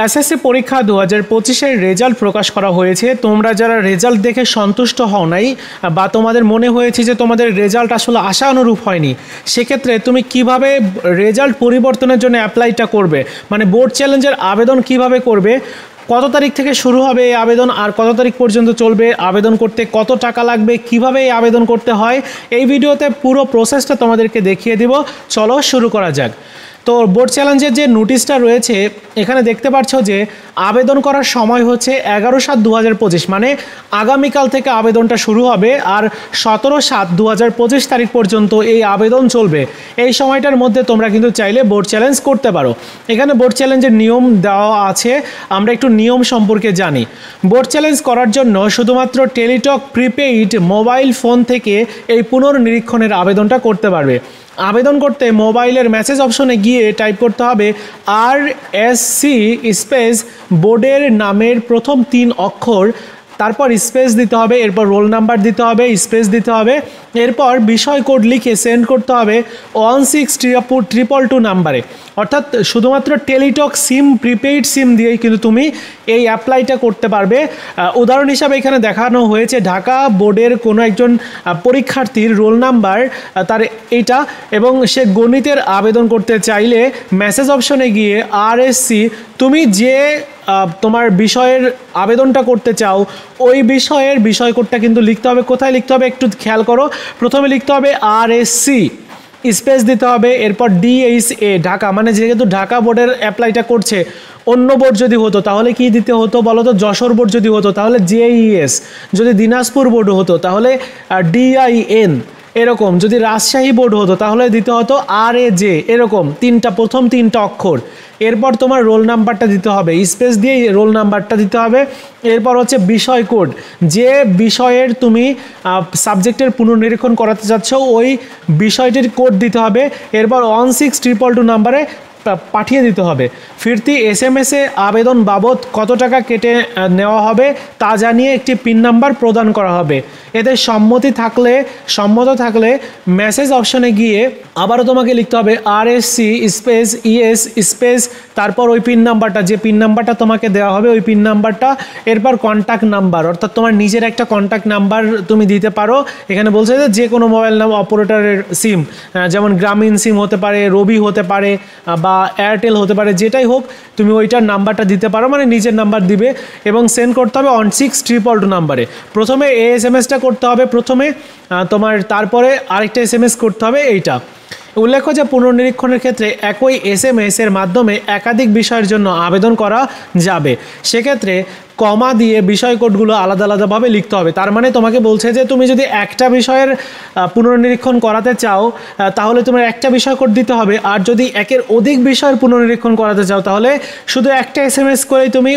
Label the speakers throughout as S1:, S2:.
S1: SSC পরীক্ষা 2025-এর result প্রকাশ করা হয়েছে। তোমরা যারা রেজাল্ট দেখে সন্তুষ্ট হও নাই বা তোমাদের মনে হয়েছে যে তোমাদের রেজাল্ট আসলে আশা অনুরূপ হয়নি, সেক্ষেত্রে তুমি কিভাবে রেজাল্ট পরিবর্তনের জন্য অ্যাপ্লাইটা করবে, মানে বোর্ড চ্যালেঞ্জের আবেদন কিভাবে করবে, কত তারিখ থেকে শুরু হবে এই আবেদন আর কত তারিখ পর্যন্ত চলবে, আবেদন করতে কত টাকা লাগবে, কিভাবে এই আবেদন করতে হয়, এই ভিডিওতে পুরো প্রসেসটা তোমাদেরকে দেখিয়ে দিব। চলো শুরু করা যাক। তো বোর্ড চ্যালেঞ্জের যে নোটিশটা রয়েছে এখানে দেখতে পাচ্ছ যে আবেদন করার সময় হচ্ছে 11/7/2025, মানে আগামীকাল থেকে আবেদনটা শুরু হবে আর 17/7/2025 তারিখ পর্যন্ত এই আবেদন চলবে। এই সময়টার মধ্যে তোমরা কিন্তু চাইলে বোর্ড চ্যালেঞ্জ করতে পারো। এখানে বোর্ড চ্যালেঞ্জের নিয়ম দেওয়া আছে, আমরা একটু নিয়ম সম্পর্কে জানি। বোর্ড চ্যালেঞ্জ করার জন্য শুধুমাত্র টেলিটক প্রিপেইড মোবাইল ফোন থেকে এই পুনর্নিরীক্ষণের আবেদনটা করতে পারবে। আবেদন করতে মোবাইলের মেসেজ অপশনে গিয়ে টাইপ করতে হবে RSC স্পেস বোর্ডের নামের প্রথম 3 অক্ষর, তারপর স্পেস দিতে হবে, এরপর রোল নাম্বার দিতে হবে, স্পেস দিতে হবে, এরপর বিষয় কোড লিখে সেন্ড করতে হবে 162222 নাম্বারে। অর্থাৎ শুধুমাত্র টেলিটক সিম, প্রিপেইড সিম দিয়েই কিন্তু তুমি এই অ্যাপ্লাইটা করতে পারবে। উদাহরণ হিসাবে এখানে দেখানো হয়েছে ঢাকা বোর্ডের কোনো একজন পরীক্ষার্থীর রোল নাম্বার তার এইটা, এবং সে গণিতের আবেদন করতে চাইলে মেসেজ অপশনে গিয়ে RSC তুমি যে তোমার বিষয়ের আবেদনটা করতে চাও ওই বিষয়ের বিষয় কোডটা কিন্তু লিখতে হবে। কোথায় লিখতে হবে একটু খেয়াল করো। প্রথমে লিখতে হবে RSC স্পেস দিতে হবে, এরপর DHA ঢাকা, মানে যেহেতু ঢাকা বোর্ডের অ্যাপ্লাইটা করছে, অন্য বোর্ড যদি হতো তাহলে কি দিতে হতো বলো তো? যশোর বোর্ড যদি হতো তাহলে JES, যদি দিনাজপুর বোর্ড হতো তাহলে DIN, এরকম যদি রাজশাহী বোর্ড হতো তাহলে দিতে হতো RAJ, এরকম প্রথম তিনটা অক্ষর। এরপর তোমার রোল নাম্বারটা দিতে হবে, স্পেস দিয়ে রোল নাম্বারটা দিতে হবে। এরপর হচ্ছে বিষয় কোড, যে বিষয়ের তুমি সাবজেক্টের পুনর্নিরীক্ষণ করাতে চাচ্ছ ওই বিষয়টির কোড দিতে হবে। এরপর 162222 নাম্বারে পাঠিয়ে দিতে হবে। ফিরতি SMS-এ আবেদন বাবদ কত টাকা কেটে নেওয়া হবে তা জানিয়ে একটি পিন নাম্বার প্রদান করা হবে। এতে সম্মত থাকলে মেসেজ অপশনে গিয়ে আবারও তোমাকে লিখতে হবে RSC স্পেস ES স্পেস তারপর ওই পিন নাম্বারটা, যে পিন নাম্বারটা তোমাকে দেওয়া হবে ওই পিন নাম্বারটা, এরপর কন্ট্যাক্ট নাম্বার, অর্থাৎ তোমার নিজের একটা কন্ট্যাক্ট নাম্বার তুমি দিতে পারো। এখানে বলছে যে কোনো মোবাইল নাম অপারেটরের সিম, যেমন গ্রামীণ সিম হতে পারে, রবি হতে পারে বা এয়ারটেল হতে পারে, যেটাই হোক তুমি ওইটার নাম্বারটা দিতে পারো, মানে নিজের নাম্বার দিবে এবং সেন্ড করতে হবে 162222 নাম্বারে। প্রথমে এই SMS-টা করতে হবে প্রথমে তোমার, তারপরে আরেকটা SMS করতে হবে এইটা। উল্লেখ্য যে পুনর্নিরীক্ষণের ক্ষেত্রে একই SMS-এর মাধ্যমে একাধিক বিষয়ের জন্য আবেদন করা যাবে। সেক্ষেত্রে কমা দিয়ে বিষয় কোডগুলো আলাদা আলাদাভাবে লিখতে হবে। তার মানে তোমাকে বলছে যে তুমি যদি একটা বিষয়ের পুনর্নিরীক্ষণ করাতে চাও তাহলে তোমার একটা বিষয় কোড দিতে হবে, আর যদি একের অধিক বিষয়ের পুনর্নিরীক্ষণ করাতে চাও তাহলে শুধু একটা SMS করেই তুমি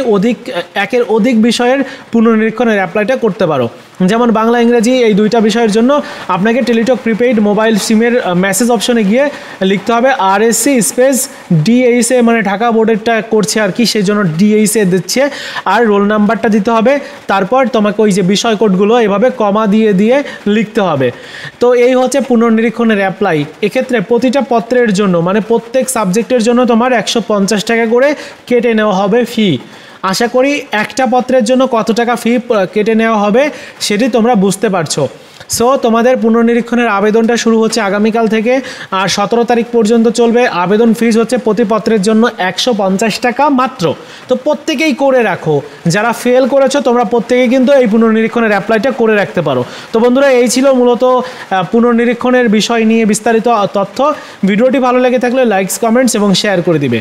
S1: একের অধিক বিষয়ের পুনর্নিরীক্ষণের অ্যাপ্লাইটা করতে পারো। যেমন বাংলা ইংরেজি এই দুইটা বিষয়ের জন্য আপনাকে টেলিটক প্রিপেইড মোবাইল সিমের মেসেজ অপশনে গিয়ে লিখতে হবে RSC স্পেস DHA, মানে ঢাকা বোর্ডেরটা করছে আর কি, সেই জন্য DHA দিচ্ছে, আর রোল নাম্বারটা দিতে হবে। তারপর তোমাকে ওই যে বিষয় কোডগুলো এভাবে কমা দিয়ে লিখতে হবে। তো এই হচ্ছে পুনর্নিরীক্ষণের অ্যাপ্লাই। এক্ষেত্রে প্রতিটা পত্রের জন্য, মানে প্রত্যেক সাবজেক্টের জন্য তোমার 150 টাকা করে কেটে নেওয়া হবে ফি। আশা করি একটা পত্রের জন্য কত টাকা ফি কেটে নেওয়া হবে সেটি তোমরা বুঝতে পারছো। সো তোমাদের পুনর্নিরীক্ষণের আবেদনটা শুরু হচ্ছে আগামীকাল থেকে আর 17 তারিখ পর্যন্ত চলবে। আবেদন ফিস হচ্ছে প্রতি পত্রের জন্য 150 টাকা মাত্র। তো প্রত্যেকেই করে রাখো, যারা ফেল করেছো তোমরা প্রত্যেকেই কিন্তু এই পুনর্নিরীক্ষণের অ্যাপ্লাইটা করে রাখতে পারো। তো বন্ধুরা, এই ছিল মূলত পুনর্নিরীক্ষণের বিষয় নিয়ে বিস্তারিত তথ্য। ভিডিওটি ভালো লেগে থাকলে লাইকস, কমেন্টস এবং শেয়ার করে দিবে।